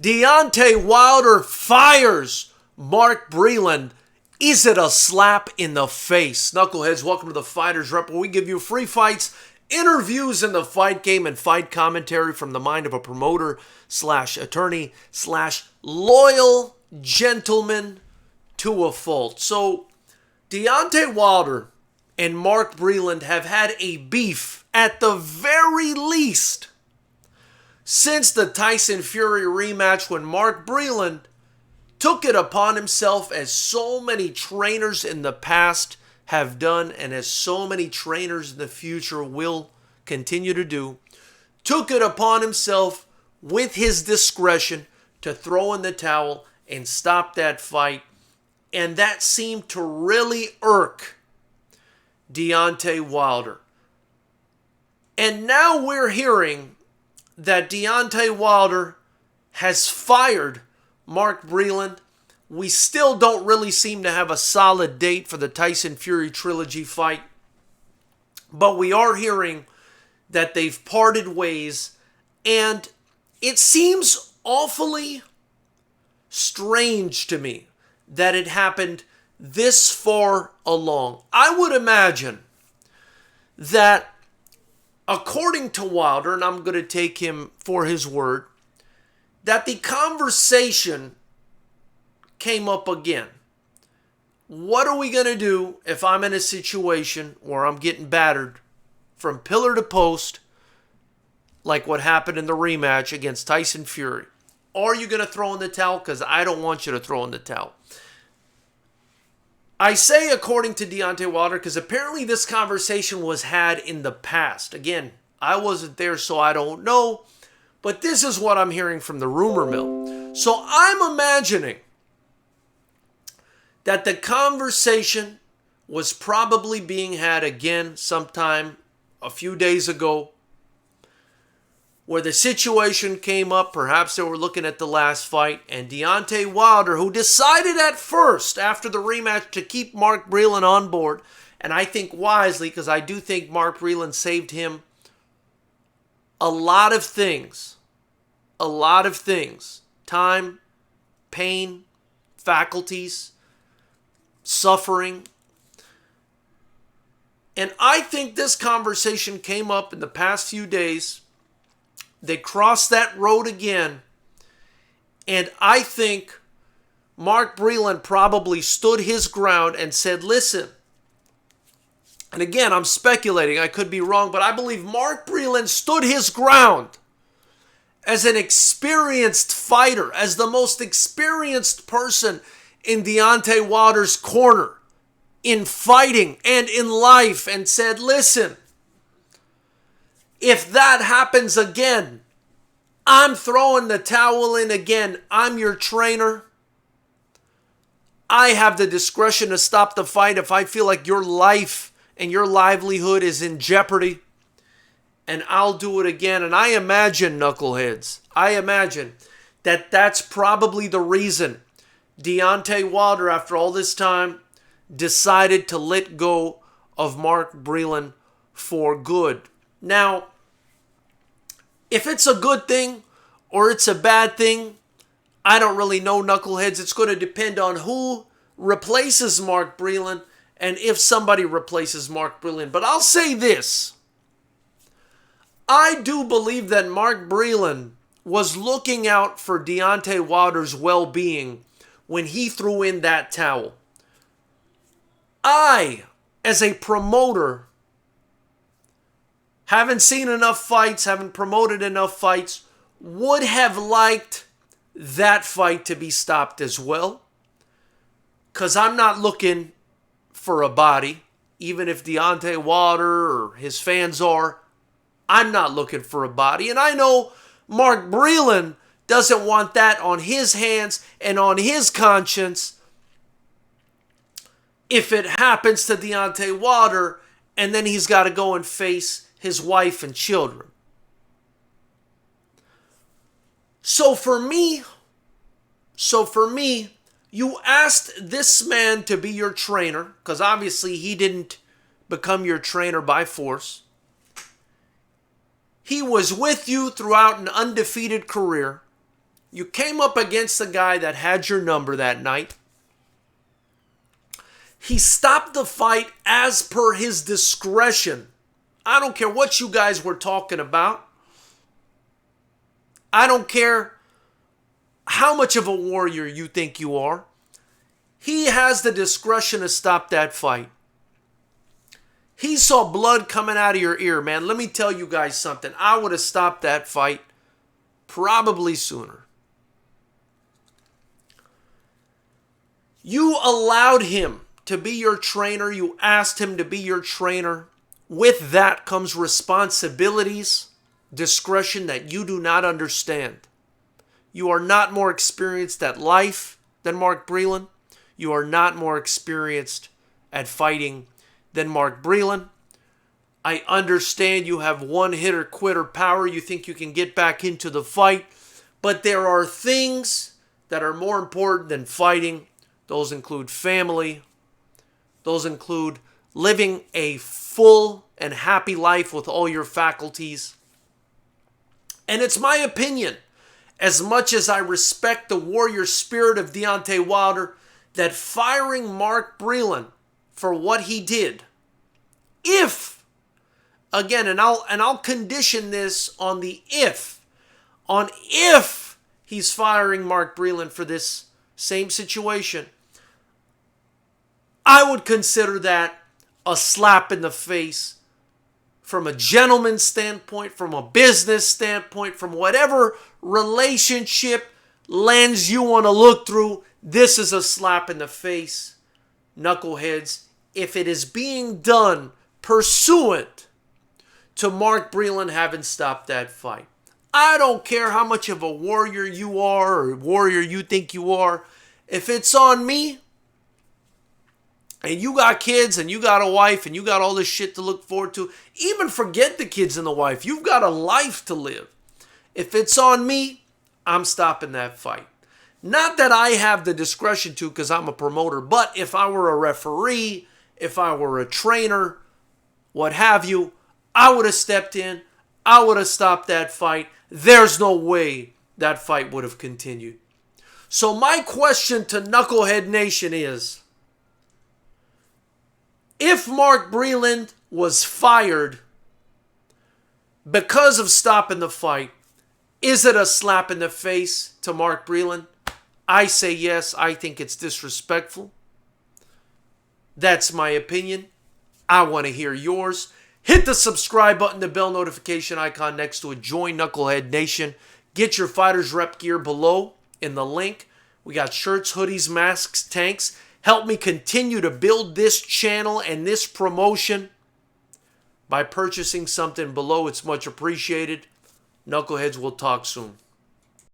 Deontay Wilder fires Mark Breland. Is it a slap in the face? Knuckleheads, welcome to the Fighters Rep, where we give you free fights, interviews in the fight game, and fight commentary from the mind of a promoter slash attorney slash loyal gentleman to a fault. So, Deontay Wilder and Mark Breland have had a beef at the very least since the Tyson Fury rematch, when Mark Breland took it upon himself, as so many trainers in the past have done and as so many trainers in the future will continue to do, took it upon himself with his discretion to throw in the towel and stop that fight. And that seemed to really irk Deontay Wilder. And now we're hearing that Deontay Wilder has fired Mark Breland. We still don't really seem to have a solid date for the Tyson Fury trilogy fight, but we are hearing that they've parted ways, and it seems awfully strange to me that it happened this far along. I would imagine that, according to Wilder, and I'm going to take him for his word, that the conversation came up again. What are we going to do if I'm in a situation where I'm getting battered from pillar to post, like what happened in the rematch against Tyson Fury? Are you going to throw in the towel? Because I don't want you to throw in the towel. I say according to Deontay Wilder because apparently this conversation was had in the past. Again, I wasn't there, so I don't know. But this is what I'm hearing from the rumor mill. So I'm imagining that the conversation was probably being had again sometime a few days ago, where the situation came up. Perhaps they were looking at the last fight, and Deontay Wilder, who decided at first after the rematch to keep Mark Breland on board, and I think wisely, because I do think Mark Breland saved him a lot of things. Time, pain, faculties, suffering. And I think this conversation came up in the past few days. They crossed that road again. And I think Mark Breland probably stood his ground and said, listen. And again, I'm speculating. I could be wrong. But I believe Mark Breland stood his ground as an experienced fighter, as the most experienced person in Deontay Wilder's corner in fighting and in life, and said, listen, if that happens again, I'm throwing the towel in again. I'm your trainer. I have the discretion to stop the fight if I feel like your life and your livelihood is in jeopardy. And I'll do it again. And I imagine, knuckleheads, that that's probably the reason Deontay Wilder, after all this time, decided to let go of Mark Breland for good. Now, if it's a good thing or it's a bad thing, I don't really know, knuckleheads. It's going to depend on who replaces Mark Breland and if somebody replaces Mark Breland. But I'll say this. I do believe that Mark Breland was looking out for Deontay Wilder's well-being when he threw in that towel. I, as a promoter, haven't seen enough fights, haven't promoted enough fights, would have liked that fight to be stopped as well. Because I'm not looking for a body, even if Deontay Wilder or his fans are. I'm not looking for a body. And I know Mark Breland doesn't want that on his hands and on his conscience if it happens to Deontay Wilder and then he's got to go and face his wife and children. So for me, you asked this man to be your trainer, because obviously he didn't become your trainer by force. He was with you throughout an undefeated career. You came up against a guy that had your number that night. He stopped the fight as per his discretion. I don't care what you guys were talking about. I don't care how much of a warrior you think you are. He has the discretion to stop that fight. He saw blood coming out of your ear, man. Let me tell you guys something. I would have stopped that fight probably sooner. You allowed him to be your trainer. You asked him to be your trainer. With that comes responsibilities, discretion that you do not understand. You are not more experienced at life than Mark Breland. You are not more experienced at fighting than Mark Breland. I understand you have one hitter quitter power. You think you can get back into the fight. But there are things that are more important than fighting. Those include family. Those include living a full and happy life with all your faculties. And it's my opinion, as much as I respect the warrior spirit of Deontay Wilder, that firing Mark Breland for what he did, if, again, and I'll condition this on the if he's firing Mark Breland for this same situation, I would consider that a slap in the face from a gentleman's standpoint, from a business standpoint, from whatever relationship lens you want to look through. This is a slap in the face, knuckleheads, if it is being done pursuant to Mark Breland having stopped that fight. I don't care how much of a warrior you are or warrior you think you are. If it's on me, and you got kids and you got a wife and you got all this shit to look forward to, even forget the kids and the wife. You've got a life to live. If it's on me, I'm stopping that fight. Not that I have the discretion to because I'm a promoter, but if I were a referee, if I were a trainer, what have you, I would have stepped in. I would have stopped that fight. There's no way that fight would have continued. So my question to Knucklehead Nation is, if Mark Breland was fired because of stopping the fight, is it a slap in the face to Mark Breland? I say yes. I think it's disrespectful. That's my opinion. I want to hear yours. Hit the subscribe button, the bell notification icon next to it. Join Knucklehead Nation. Get your Fighters Rep gear below in the link. We got shirts, hoodies, masks, tanks. Help me continue to build this channel and this promotion by purchasing something below. It's much appreciated. Knuckleheads, will talk soon.